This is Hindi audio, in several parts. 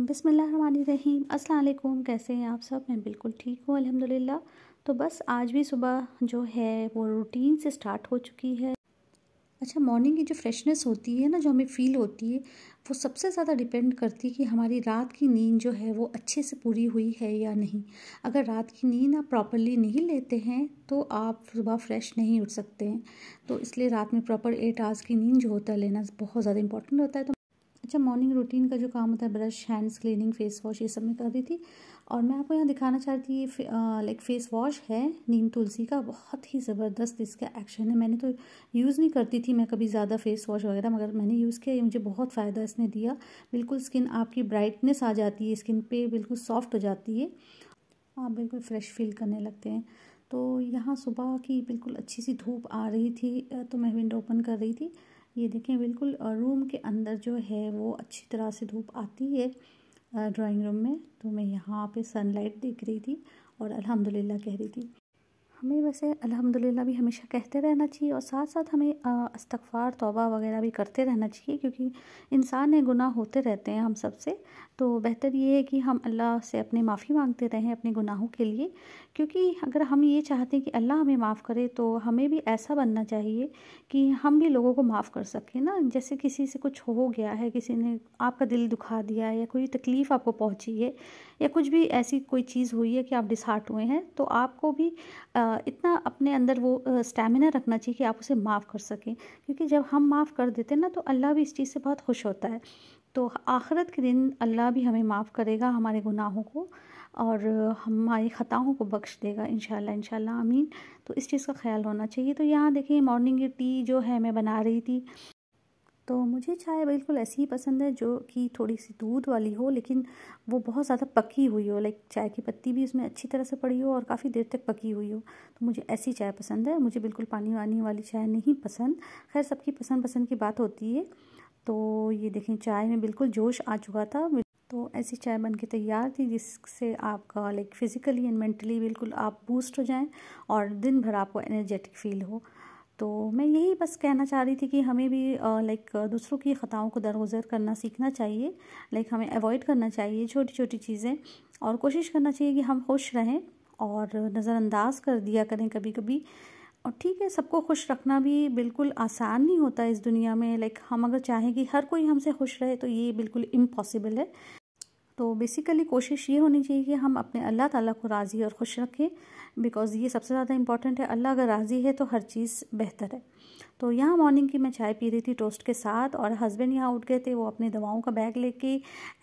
बिस्मिल्लाहिर्रहमानिर्रहीम। अस्सलाम वालेकुम। कैसे हैं आप सब? मैं बिल्कुल ठीक हूँ अल्हम्दुलिल्लाह। तो बस आज भी सुबह जो है वो रूटीन से स्टार्ट हो चुकी है। अच्छा, मॉर्निंग की जो फ्रेशनेस होती है ना, जो हमें फ़ील होती है, वो सबसे ज़्यादा डिपेंड करती है कि हमारी रात की नींद जो है वो अच्छे से पूरी हुई है या नहीं। अगर रात की नींद आप प्रॉपर्ली नहीं लेते हैं तो आप सुबह फ्रेश नहीं उठ सकते हैं। तो इसलिए रात में प्रॉपर 8 आवर्स की नींद जो होता है लेना बहुत ज़्यादा इंपॉर्टेंट होता है। तो अच्छा, मॉर्निंग रूटीन का जो काम होता है, brush, hands cleaning, face wash, ये सब मैं कर रही थी। और मैं आपको यहाँ दिखाना चाहती थी, लाइक फेस वॉश है नीम तुलसी का, बहुत ही ज़बरदस्त इसका एक्शन है। मैंने तो यूज़ नहीं करती थी मैं कभी ज़्यादा फेस वॉश वगैरह, मगर मैंने यूज़ किया, ये मुझे बहुत फ़ायदा इसने दिया। बिल्कुल स्किन आपकी ब्राइटनेस आ जाती है, स्किन पे बिल्कुल सॉफ्ट हो जाती है, आप बिल्कुल फ्रेश फील करने लगते हैं। तो यहाँ सुबह की बिल्कुल अच्छी सी धूप आ रही थी, तो मैं विंडो ओपन कर रही थी। ये देखें, बिल्कुल रूम के अंदर जो है वो अच्छी तरह से धूप आती है ड्राइंग रूम में। तो मैं यहाँ पे सनलाइट देख रही थी और अल्हम्दुलिल्लाह कह रही थी। हमें वैसे अल्हम्दुलिल्लाह भी हमेशा कहते रहना चाहिए, और साथ साथ हमें इस्तग़फ़ार, तौबा वगैरह भी करते रहना चाहिए, क्योंकि इंसान है, गुनाह होते रहते हैं हम सब से। तो बेहतर ये है कि हम अल्लाह से अपनी माफ़ी मांगते रहें अपने गुनाहों के लिए, क्योंकि अगर हम ये चाहते हैं कि अल्लाह हमें माफ़ करे तो हमें भी ऐसा बनना चाहिए कि हम भी लोगों को माफ़ कर सकें ना। जैसे किसी से कुछ हो गया है, किसी ने आपका दिल दुखा दिया है, या कोई तकलीफ़ आपको पहुंची है, या कुछ भी ऐसी कोई चीज़ हुई है कि आप डिसहार्ट हुए हैं, तो आपको भी इतना अपने अंदर वो स्टैमिना रखना चाहिए कि आप उसे माफ़ कर सकें। क्योंकि जब हम माफ़ कर देते हैं ना, तो अल्लाह भी इस चीज़ से बहुत खुश होता है। तो आखिरत के दिन अल्लाह भी हमें माफ़ करेगा हमारे गुनाहों को, और हमारी ख़ताओं को बख्श देगा इंशाल्लाह इंशाल्लाह, आमीन। तो इस चीज़ का ख्याल होना चाहिए। तो यहाँ देखिए, मॉर्निंग की टी जो है मैं बना रही थी। तो मुझे चाय बिल्कुल ऐसी ही पसंद है जो कि थोड़ी सी दूध वाली हो, लेकिन वो बहुत ज़्यादा पकी हुई हो, लाइक चाय की पत्ती भी उसमें अच्छी तरह से पड़ी हो और काफ़ी देर तक पकी हुई हो। तो मुझे ऐसी चाय पसंद है, मुझे बिल्कुल पानी वानी वाली चाय नहीं पसंद। खैर, सबकी पसंद पसंद की बात होती है। तो ये देखें, चाय में बिल्कुल जोश आ चुका था। तो ऐसी चाय बन के तैयार थी जिससे आपका लाइक फ़िज़िकली एंड मेंटली बिल्कुल आप बूस्ट हो जाएं और दिन भर आपको एनर्जेटिक फ़ील हो। तो मैं यही बस कहना चाह रही थी कि हमें भी लाइक दूसरों की ख़ताओं को दरगुज़र करना सीखना चाहिए। लाइक हमें अवॉइड करना चाहिए छोटी छोटी चीज़ें, और कोशिश करना चाहिए कि हम खुश रहें और नज़रअंदाज कर दिया करें कभी कभी। और ठीक है, सबको खुश रखना भी बिल्कुल आसान नहीं होता इस दुनिया में। लाइक हम अगर चाहें कि हर कोई हमसे खुश रहे तो ये बिल्कुल इम्पॉसिबल है। तो बेसिकली कोशिश ये होनी चाहिए कि हम अपने अल्लाह ताला को राज़ी और खुश रखें, बिकॉज़ ये सबसे ज़्यादा इंपॉर्टेंट है। अल्लाह अगर राज़ी है तो हर चीज़ बेहतर है। तो यहाँ मॉर्निंग की मैं चाय पी रही थी टोस्ट के साथ, और हस्बैंड यहाँ उठ गए थे, वो अपनी दवाओं का बैग लेके,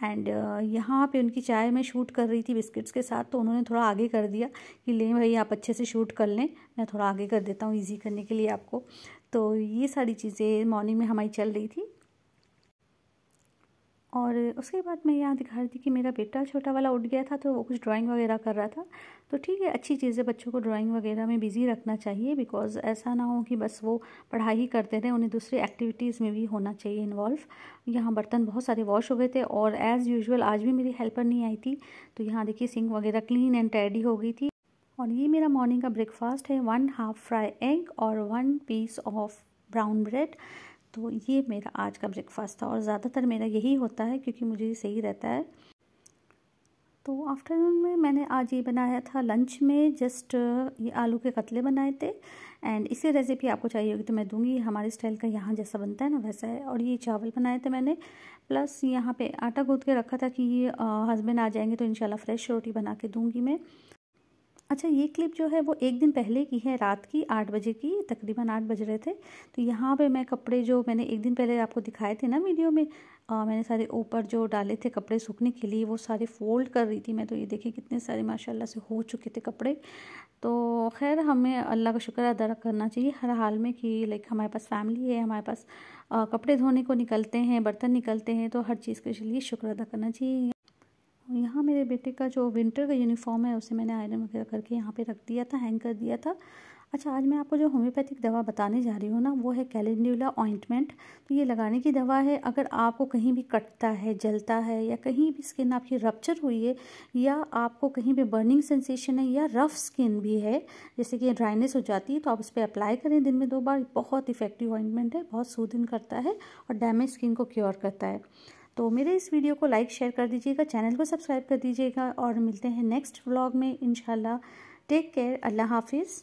एंड यहाँ पे उनकी चाय मैं शूट कर रही थी बिस्किट्स के साथ। तो उन्होंने थोड़ा आगे कर दिया कि लें भाई, आप अच्छे से शूट कर लें, मैं थोड़ा आगे कर देता हूँ ईजी करने के लिए आपको। तो ये सारी चीज़ें मॉर्निंग में हमारी चल रही थी। और उसके बाद मैं यहाँ दिखा रही थी कि मेरा बेटा छोटा वाला उठ गया था, तो वो कुछ ड्राइंग वगैरह कर रहा था। तो ठीक है, अच्छी चीज़ है, बच्चों को ड्राइंग वगैरह में बिज़ी रखना चाहिए, बिकॉज़ ऐसा ना हो कि बस वो पढ़ाई ही करते रहें, उन्हें दूसरी एक्टिविटीज़ में भी होना चाहिए इन्वॉल्व। यहाँ बर्तन बहुत सारे वॉश हो गए थे, और एज़ यूजुअल आज भी मेरी हेल्पर नहीं आई थी। तो यहाँ देखिए, सिंक वगैरह क्लीन एंड टैडी हो गई थी। और ये मेरा मॉर्निंग का ब्रेकफास्ट है, 1 हाफ फ्राई एग और 1 पीस ऑफ ब्राउन ब्रेड। तो ये मेरा आज का ब्रेकफास्ट था, और ज़्यादातर मेरा यही होता है क्योंकि मुझे सही रहता है। तो आफ्टरनून में मैंने आज ये बनाया था लंच में, जस्ट ये आलू के कतले बनाए थे। एंड इसी रेसिपी आपको चाहिए होगी तो मैं दूंगी, हमारे स्टाइल का यहाँ जैसा बनता है ना वैसा है। और ये चावल बनाए थे मैंने, प्लस यहाँ पे आटा गूँथ के रखा था कि हस्बैंड आ जाएंगे तो इंशाल्लाह फ्रेश रोटी बना के दूँगी मैं। अच्छा, ये क्लिप जो है वो एक दिन पहले की है, रात की 8 बजे की, तकरीबन 8 बज रहे थे। तो यहाँ पे मैं कपड़े जो मैंने एक दिन पहले आपको दिखाए थे ना वीडियो में, मैंने सारे ऊपर जो डाले थे कपड़े सूखने के लिए, वो सारे फ़ोल्ड कर रही थी मैं। तो ये देखिए कितने सारे माशाल्लाह से हो चुके थे कपड़े। तो खैर, हमें अल्लाह का शुक्र अदा करना चाहिए हर हाल में कि लाइक हमारे पास फैमिली है, हमारे पास कपड़े धोने को निकलते हैं, बर्तन निकलते हैं, तो हर चीज़ के लिए शुक्र अदा करना चाहिए। यहाँ मेरे बेटे का जो विंटर का यूनिफॉर्म है उसे मैंने आयरन वगैरह करके यहाँ पे रख दिया था, हैंग कर दिया था। अच्छा, आज मैं आपको जो होम्योपैथिक दवा बताने जा रही हूँ ना, वो है कैलेंडुला ऑइंटमेंट। तो ये लगाने की दवा है। अगर आपको कहीं भी कटता है, जलता है, या कहीं भी स्किन आपकी रप्चर हुई है, या आपको कहीं पे बर्निंग सेंसेशन है, या रफ़ स्किन भी है, जैसे कि ड्राइनेस हो जाती है, तो आप उस पर अप्लाई करें दिन में 2 बार। बहुत इफ़ेक्टिव ऑइंटमेंट है, बहुत सूदिंग करता है और डैमेज स्किन को क्योर करता है। तो मेरे इस वीडियो को लाइक शेयर कर दीजिएगा, चैनल को सब्सक्राइब कर दीजिएगा और मिलते हैं नेक्स्ट व्लॉग में इंशाल्लाह। टेक केयर, अल्लाह हाफिज़।